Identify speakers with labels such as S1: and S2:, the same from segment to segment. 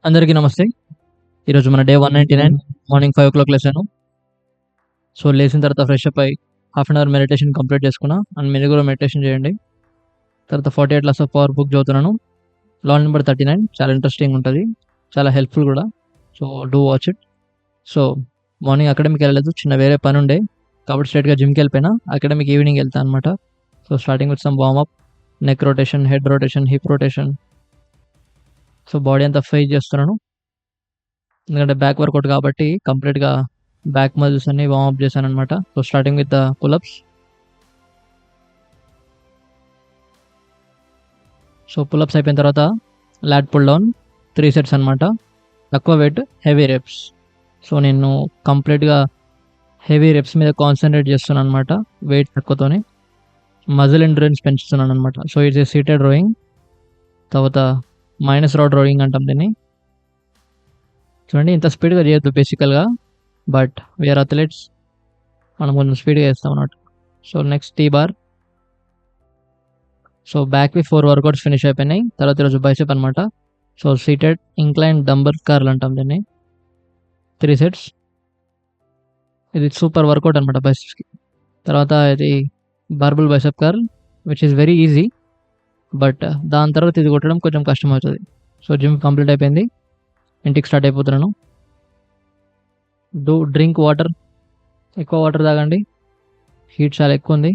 S1: అందరికీ నమస్తే. ఈరోజు మన డే 199 మార్నింగ్ 5:00 లేసాను. సో, లేసిన తర్వాత ఫ్రెష్ అప్ అయ్యి half an hour meditation complete చేసుకున్నా. అండ్ మీరు కూడా మెడిటేషన్ చేయండి. తర్వాత 48 లాస్ ఆఫ్ పవర్ బుక్ చదువుతున్నాను. లా నంబర్ 39 చాలా ఇంట్రెస్టింగ్ ఉంటది. చాలా హెల్ప్‌ఫుల్ కూడా. So, do watch it. So, morning అకాడమీకి వెళ్ళలేదు. చిన్న వేరే పనుండే. కాబట్టి స్ట్రెయిట్‌గా జిమ్‌కెళ్ళిపోయినా. అకాడమీకి ఈవినింగ్ ఎళ్తా అనమాట. So, starting with some warm up, neck rotation, head rotation, hip rotation. So, body అంతా ఫ్రై చేస్తున్నాను. ఎందుకంటే బ్యాక్ వర్కౌట్ కాబట్టి కంప్లీట్‌గా బ్యాక్ మజిల్స్ అన్నీ వార్మ్ అప్ చేశాననమాట. So, starting with the pull ups. So, pull ups అయిపోయిన తర్వాత లాట్ పుల్ డౌన్ 3 సెట్స్ అనమాట. తక్కువ వెయిట్, హెవీ రెప్స్. సో, నేను కంప్లీట్‌గా హెవీ రెప్స్ మీద కాన్సంట్రేట్ చేస్తున్నాననమాట. వెయిట్ తక్కువతోని. మజిల్ ఎండ్యూరెన్స్ పెంచుతున్నాననమాట. So, it's a seated rowing. తర్వాత మైనస్ రాడ్ రోయింగ్ అంటాం దీన్ని. చూడండి ఇంత స్పీడ్‌గా చేయొద్దు బేసికల్‌గా. But we are athletes. మనం కొంచెం స్పీడ్‌గా చేస్తామన్నమాట. So, next T bar. So, బ్యాక్‌వి 4 వర్కౌట్స్ ఫినిష్ అయిపోయినాయి. తర్వాత ఈరోజు బైసెప్ అనమాట. So, seated incline dumbbell curl అంటాం దీన్ని. 3 సెట్స్. ఇది సూపర్ వర్కౌట్ అనమాట బైసెప్స్‌కి. తర్వాత ఇది barbell bicep curl which is very easy. But దాని తర్వాత ఇది కొట్టడం కొంచెం కష్టమవుతది. సో, జిమ్ కంప్లీట్ అయిపోయింది. ఇంటికి స్టార్ట్ అయిపోతున్నాను. Drink water. ఎక్కువ వాటర్ తాగండి. హీట్ చాలా ఎక్కువుంది.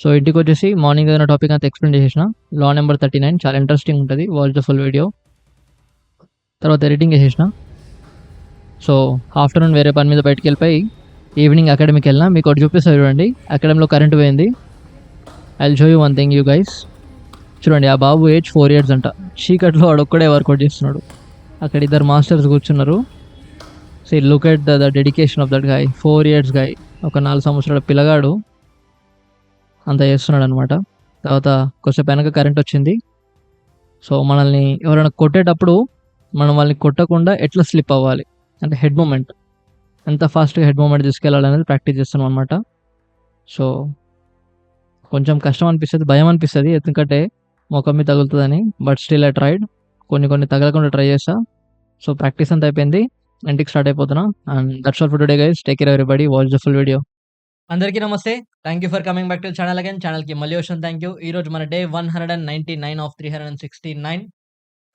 S1: సో, ఇంటికొచ్చేసి మార్నింగ్ ఏదైనా టాపిక్ అంతా ఎక్స్‌ప్లెయిన్ చేసేసిన. లా నంబర్ 39 చాలా ఇంట్రెస్టింగ్ ఉంటది. Watch the full video. తర్వాత ఎడిటింగ్ చేసేసిన. సో, ఆఫ్టర్‌నూన్ వేరే పని మీద బయటికెళ్ళిపోయి ఈవినింగ్ అకాడమీకెళ్ళినా. మీకోటి చూపిస్తా చూడండి. అకాడమీలో కరెంట్ పోయింది. I will show you one thing you guys. చూడండి ఆ బాబు ఏజ్ 4 ఇయర్స్ అంట. చీకట్లో వాడొక్కడే వర్కౌట్ చేస్తున్నాడు. అక్కడ ఇద్దరు మాస్టర్స్ కూర్చున్నారు. See look at the dedication of that guy. 4 years guy. ఒక 4 సంవత్సరాల పిల్లగాడు అంత చేస్తున్నాడనమాట. తర్వాత కొద్దిసేపు వెనక కరెంట్ వచ్చింది. సో, మనల్ని ఎవరైనా కొట్టేటప్పుడు మనం వాళ్ళని కొట్టకుండా ఎట్లా స్లిప్ అవ్వాలి. అంటే హెడ్ మూవ్‌మెంట్. ఎంత ఫాస్ట్‌గా హెడ్ మూవ్‌మెంట్ తీసుకెళ్ళాలనేది ప్రాక్టీస్ చేస్తున్నాం అనమాట. సో, కొంచెం కష్టం అనిపిస్తది. భయం అనిపిస్తది. ఎందుకంటే మొఖం మీద తగులుతదని. But still I tried. కొన్ని తగలకుండా ట్రై చేశా. సో, ప్రాక్టీస్ అంతా అయిపోయింది. ఇంటికి స్టార్ట్ అయిపోతున్నా. And that's all for today guys. Take care everybody. Watch the full video. అందరికీ నమస్తే. Thank you for coming back to channel again. ఛానల్‌కి మళ్ళీ వచ్చాను థాంక్ యూ. ఈరోజు మన డే 199 ఆఫ్ 369.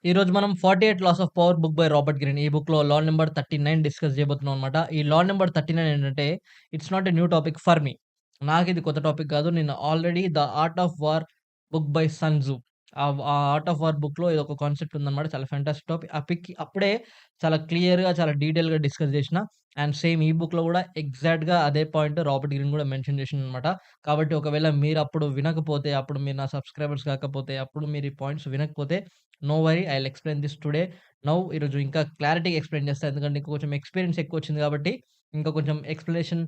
S1: ఈరోజు మనం 48 laws of power book by Robert Greene. ఈ బుక్‌లో లా నంబర్ 39 డిస్కస్ చేయబోతున్నాం అనమాట. ఈ లా నంబర్ 39 ఏంటంటే it's not a new topic for me. నాకిది కొత్త టాపిక్ కాదు. నేను already 'the art of war' book by Sun Tzu. ఆ ఆర్ట్ ఆఫ్ వార్ బుక్‌లో ఇదొక కాన్సెప్ట్ ఉందన్నమాట. చాలా ఫాంటాస్టిక్ టాపిక్. ఆ పిక్ అప్పుడే చాలా క్లియర్‌గా, చాలా డీటెయిల్‌గా డిస్కస్ చేసిన. అండ్ సేమ్ ఈ బుక్‌లో కూడా ఎగ్జాక్ట్‌గా అదే పాయింట్ రాబర్ట్ గ్రీన్ కూడా మెన్షన్ చేసిండనమాట. కాబట్టి ఒకవేళ మీరప్పుడు వినకపోతే, అప్పుడు మీరు నా సబ్‌స్క్రైబర్స్ కాకపోతే, అప్పుడు మీరు ఈ పాయింట్స్ వినకపోతే no worry I will explain this today. ఈరోజు ఇంకా క్లారిటీగా ఎక్స్‌ప్లెయిన్ చేస్తా. ఎందుకంటే ఇంకా కొంచెం ఎక్స్‌పీరియన్స్ ఎక్కువొచ్చింది కాబట్టి, ఇంకా కొంచెం ఎక్స్‌ప్లనేషన్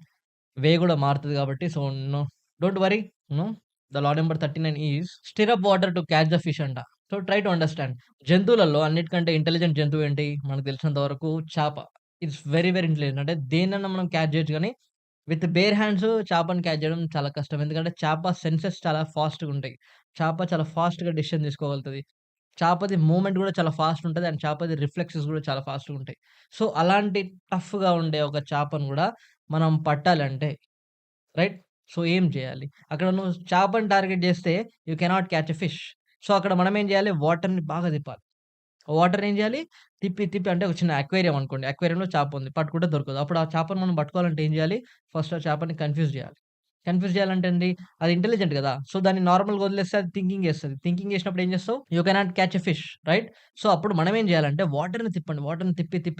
S1: వే కూడా మారుతది కాబట్టి. So, no don't worry. No the law number 39 is stir up water to catch the fish అంట. So, try to understand. జంతువులలో అన్నిటికంటే ఇంటెలిజెంట్ జంతువు ఏంటి? మనకు తెలిసినంత వరకు చేప. It's very intelligent. అంటే దేన్నన్నా మనం క్యాచ్ చేయొచ్చు గానీ, విత్ బేర్ హ్యాండ్స్ చేపని క్యాచ్ చేయడం చాలా కష్టం. ఎందుకంటే చేప సెన్సెస్ చాలా ఫాస్ట్‌గా ఉంటాయి. చేప చాలా ఫాస్ట్‌గా డెసిషన్ తీసుకోగలుగుతది. చాపది మూవ్‌మెంట్ గూడా చాలా ఫాస్ట్ ఉంటది. అండ్ చాపది రిఫ్లెక్సెస్ గూడా చాలా ఫాస్ట్‌గా ఉంటాయి. సో, అలాంటి టఫ్‌గా ఉండే ఒక చాపను గూడా మనం పట్టాలంటే రైట్? సో, ఏం చేయాలి? అక్కడ నువ్వు చాపని టార్గెట్ జేస్తే you cannot catch a fish. So, అక్కడ మనం ఏం జేయాలి? వాటర్‌ని బాగా తిప్పాలి. వాటర్‌ని ఏం జేయాలి? తిప్పి అంటే ఒక చిన్న అక్వేరియం అనుకోండి. అక్వేరియంలో చాప ఉంది. పట్టుకుంటే దొరకదు. అప్పుడు ఆ చాపను మనం పట్టుకోవాలంటే ఏం జేయాలి? ఫస్ట్ ఆ చాపని కన్‌ఫ్యూజ్ జేయాలి. కన్‌ఫ్యూజ్ జేయాలంటే ఏంటి? అది ఇంటెలిజెంట్ గదా! సో, దాన్ని నార్మల్‌గా వదిలేస్తే అది థింకింగ్ జేస్తది. థింకింగ్ జేసినప్పుడు ఏం జేస్తావు? You cannot catch a fish right? So, అప్పుడు మనం ఏం జేయాలంటే వాటర్‌ని తిప్పండి. వాటర్‌ని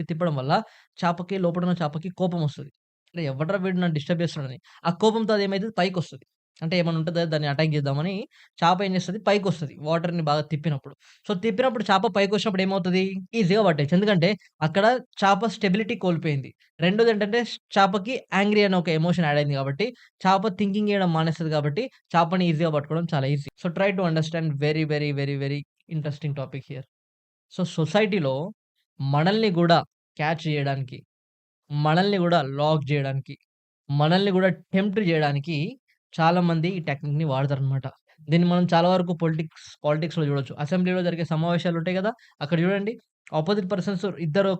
S1: తిప్పడం వల్ల చాపకి లోపడున్న చాపకి కోపమొస్తది. అరే! ఎవడ్రా వీడు నన్ను డిస్టర్బ్ చేస్తున్నాడని. ఆ కోపంతో అదేమైతది పైకొస్తది. అంటే ఏమన్నా ఉంటదా దాన్ని అటాక్ చేద్దామని చాప ఏం చేస్తది? పైకొస్తది. వాటర్‌ని బాగా తిప్పినప్పుడు. సో, తిప్పినప్పుడు చాప పైకొచ్చినప్పుడు ఏమవుతది? ఈజీగా పట్టేయొచ్చు. ఎందుకంటే అక్కడ చాప స్టెబిలిటీ కోల్పోయింది. రెండోదేంటంటే చాపకి యాంగ్రీ అనే ఒక ఎమోషన్ యాడ్ అయింది కాబట్టి, చాప థింకింగ్ చేయడం మానేస్తది కాబట్టి, చాపని ఈజీగా పట్టుకోవడం చాలా easy. So, try to understand very interesting topic here. So, సొసైటీలో మనల్ని గూడా క్యాచ్ చేయడానికి, మనల్ని గూడా లాక్ జేయడానికి, మనల్ని గూడా టెంప్ట్ జేయడానికి చాలామంది ఈ టెక్నిక్‌ని వాడతారనమాట. దీన్ని మనం చాలా వరకు పాలిటిక్స్‌లో జూడొచ్చు. అసెంబ్లీలో జరిగే సమావేశాలుంటాయి గదా! అక్కడ జూడండి. ఆపోజిట్ పర్సన్స్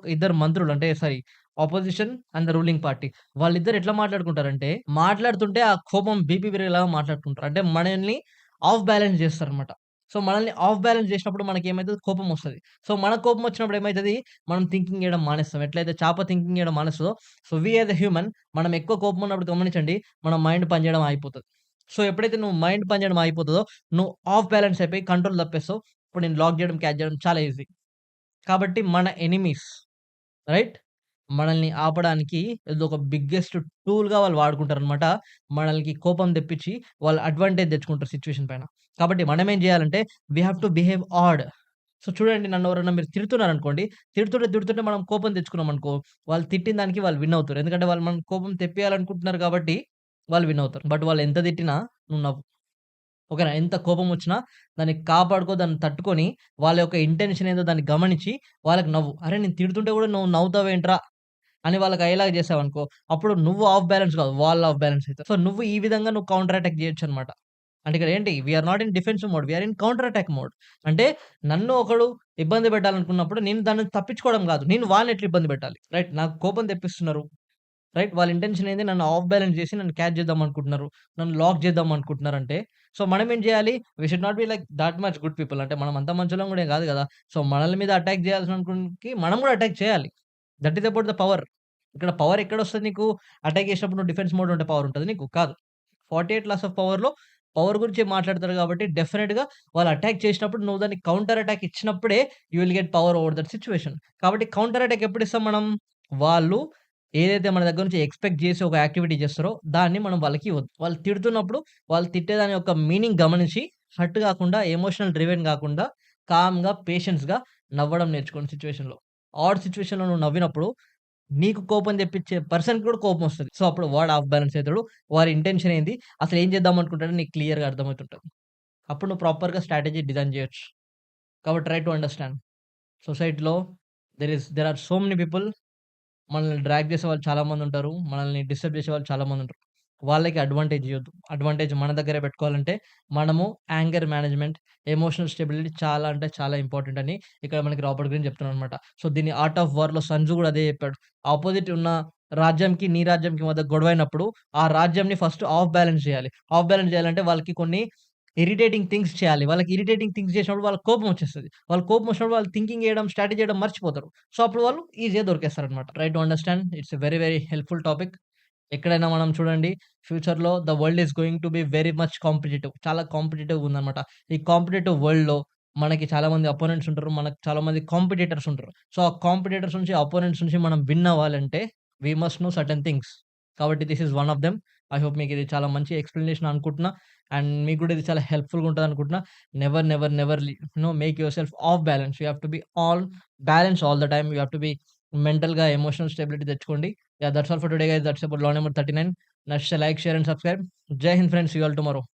S1: ఇద్దరు మంత్రులు అంటే sorry opposition and the ruling party. వాళ్ళిద్దరు ఎట్లా మాట్లాడుకుంటారంటే, మాట్లాడుతుంటే ఆ కోపం బీపీ పెరిగేలాగా మాట్లాడుకుంటారు. అంటే మనల్ని ఆఫ్ బ్యాలెన్స్ చేస్తారనమాట. సో, మనల్ని ఆఫ్ బ్యాలెన్స్ చేసినప్పుడు మనకేమైతది కోపమొస్తది. సో, మన కోపం వచ్చినప్పుడు ఏమైతది, మనం థింకింగ్ చేయడం మానేస్తాం. ఎట్లయితే చేప థింకింగ్ చేయడం మానేస్తదో, so, we as a human మనం ఎక్కువ కోపం ఉన్నప్పుడు గమనించండి, మన మైండ్ పనిచేయడం ఆగిపోతది. సో, ఎప్పుడైతే నువ్వు మైండ్ పనిచేయడం ఆగిపోతదో, నువ్వు ఆఫ్ బ్యాలెన్స్ అయిపోయి కంట్రోల్ తప్పేస్తావు. ఇప్పుడు నేను లాక్ చేయడం, క్యాచ్ చేయడం చాలా ఈజీ. కాబట్టి మన ఎనిమీస్ రైట్? మనల్ని ఆపడానికి ఇదొక బిగ్గెస్ట్ టూల్‌గా వాళ్ళు వాడుకుంటారనమాట. మనలకి కోపం తెప్పించి వాళ్ళు అడ్వాంటేజ్ తెచ్చుకుంటారు సిట్యుయేషన్ పైన. కాబట్టి మనమేం జేయాలంటే we have to behave odd. So, చూడండి నన్ను ఎవరైనా మీరు తిడుతున్నారనుకోండి, తిడుతుంటే మనం కోపం తెచ్చుకున్నామనుకో, వాళ్ళు తిట్టిన దానికి వాళ్ళు విన్ అవుతారు. ఎందుకంటే వాళ్ళు మన కోపం తెప్పియాలనుకుంటున్నారు కాబట్టి వాళ్ళు విన్ అవుతారు. బట్ వాళ్ళు ఎంత తిట్టినా నువ్వు నవ్వు. ఓకేనా? ఎంత కోపమొచ్చినా దాన్ని కాపాడుకో, దాన్ని తట్టుకొని, వాళ్ళ యొక్క ఇంటెన్షన్ ఏందో దాన్ని గమనించి, వాళ్ళకి నవ్వు. "అరే! నేను తిడుతుంటే గూడా నువ్వు నవ్వుతావేంట్రా?" అని వాళ్ళకి అయ్యేలాగా చేశావనుకో, అప్పుడు నువ్వు ఆఫ్ బ్యాలెన్స్ కాదు, వాళ్ళు ఆఫ్ బ్యాలెన్స్ అయితారు. సో, నువ్వు ఈ విధంగా నువ్వు కౌంటర్ అటాక్ చేయొచ్చనమాట. అంటే ఇక్కడ ఏంటి? We are not in defensive mode. We are in counter attack mode. అంటే నన్ను ఒకడు ఇబ్బంది పెట్టాలనుకున్నప్పుడు నేను దాన్ని తప్పించుకోవడం గాదు. నేను వాళ్ళని ఎట్లా ఇబ్బంది పెట్టాలి? రైట్? నాకు కోపం తెప్పిస్తున్నారు. రైట్? వాళ్ళ ఇంటెన్షన్ ఏంది? నన్ను ఆఫ్ బ్యాలెన్స్ చేసి నన్ను క్యాచ్ చేద్దాం అనుకుంటున్నారు. నన్ను లాక్ చేద్దాం అనుకుంటున్నారంటే, సో, మనమేం చేయాలి? We should not be like that much good people. అంటే మనం అంత మంచోళ్ళం కూడా ఏం కాదు కదా! సో, మనల మీద అటాక్ చేయాల్సినోనికి మనం కూడా అటాక్ చేయాలి. That is about the power. ఇక్కడ పవర్ ఎక్కడొస్తది నీకు? అటాక్ చేసినప్పుడు నువ్వు డిఫెన్స్ మోడ్‌లో ఉంటే పవర్ ఉంటదా నీకు? కాదు. 48 లాస్ ఆఫ్ పవర్‌లో పవర్ గురించే మాట్లాడతారు కాబట్టి డెఫినిట్‌గా వాళ్ళు అటాక్ చేసినప్పుడు నువ్వు దానికి కౌంటర్ అటాక్ ఇచ్చినప్పుడే you will get power over that situation. కాబట్టి కౌంటర్ అటాక్ ఎప్పుడిస్తాం మనం? వాళ్ళు ఏదైతే మన దగ్గర నుంచి ఎక్స్‌పెక్ట్ చేసి ఒక యాక్టివిటీ చేస్తారో దాన్ని మనం వాళ్ళకి ఇవ్వద్దు. వాళ్ళు తిడుతున్నప్పుడు వాళ్ళు తిట్టేదాని యొక్క మీనింగ్ గమనించి హర్ట్ గాకుండా, ఎమోషనల్ డ్రివెన్ గాకుండా కామ్‌గా, పేషెన్స్‌గా నవ్వడం నేర్చుకోండి సిట్యుయేషన్‌లో. ఆడ్ సిట్యుయేషన్‌లో నువ్వు నవ్వినప్పుడు నీకు కోపం తెప్పించే పర్సన్‌కి కూడా కోపమొస్తది. సో, అప్పుడు వాడు ఆఫ్ బ్యాలెన్స్ అయితాడు. వారి ఇంటెన్షన్ ఏంది? అసలు ఏం చేద్దాం అనుకుంటాడో నీకు క్లియర్‌గా అర్థమైతుంటది. అప్పుడు నువ్వు ప్రాపర్‌గా స్ట్రాటజీ డిజైన్ చేయొచ్చు. కాబట్టి ట్రై టు అండర్‌స్టాండ్. సొసైటీలో there are so many people మనల్ని డ్రాగ్ చేసేవాళ్ళు చాలా మందుంటారు. మనల్ని డిస్టర్బ్ చేసేవాళ్ళు చాలా మందుంటారు. వాళ్ళకి అడ్వాంటేజ్ ఇయ్యొద్దు. అడ్వాంటేజ్ మన దగ్గరే పెట్టుకోవాలంటే మనము యాంగర్ మేనేజ్‌మెంట్, ఎమోషనల్ స్టెబిలిటీ చాలా అంటే చాలా ఇంపార్టెంట్ అని ఇక్కడ మనకి రాబర్ట్ గ్రీన్ చెప్తున్నాడనమాట. సో, దీన్ని 'ఆర్ట్ ఆఫ్ వార్‌లో' సంజు కూడా అదే చెప్పాడు. ఆపోజిట్ ఉన్న రాజ్యంకి, నీ రాజ్యంకి మధ్య గొడవైనప్పుడు ఆ రాజ్యంని ఫస్ట్ ఆఫ్ బ్యాలెన్స్ చేయాలి. ఆఫ్ బ్యాలెన్స్ చేయాలంటే వాళ్ళకి కొన్ని ఇరిటేటింగ్ థింగ్స్ చేయాలి. వాళ్ళకి ఇరిటేటింగ్ థింగ్స్ చేసినప్పుడు వాళ్ళకి కోపం వచ్చేస్తది. వాళ్ళకి కోపం వచ్చినప్పుడు వాళ్ళు థింకింగ్ చేయడం, స్ట్రాటజీ చేయడం మర్చిపోతారు. సో, అప్పుడు వాళ్ళు ఈజీ‌గా దొరికేస్తారనమాట. Try to understand. It's a very very helpful topic. ఎక్కడైనా మనం చూడండి ఫ్యూచర్‌లో the world is going to be very much competitive. చాలా కాంపిటీటివ్‌గా ఉందనమాట. ఈ కాంపిటీటివ్ వరల్డ్‌లో మనకి చాలామంది అపోనెంట్స్ ఉంటారు. మనకు చాలామంది కాంపిటీటర్స్ ఉంటారు. సో, ఆ కాంపిటీటర్స్ నుంచి, అపోనెంట్స్ నుంచి మనం విన్ అవ్వాలంటే we must know certain things. కాబట్టి this is one of them. I hope మీకిది చాలా మంచి ఎక్స్‌ప్లనేషన్ అనుకుంటున్నా. అండ్ మీకు కూడా ఇది చాలా హెల్ప్‌ఫుల్‌గా ఉంటదనుకుంటున్నా. Never make yourself off balance. You have to be all balance all the time. You have to be మెంటల్‌గా ఎమోషనల్ స్టెబిలిటీ తెచ్చుకోండి. Yeah, that's all for today, guys. That's about law number 39. Now, share, like, share, and subscribe. Jai Hind, friends. See you all tomorrow.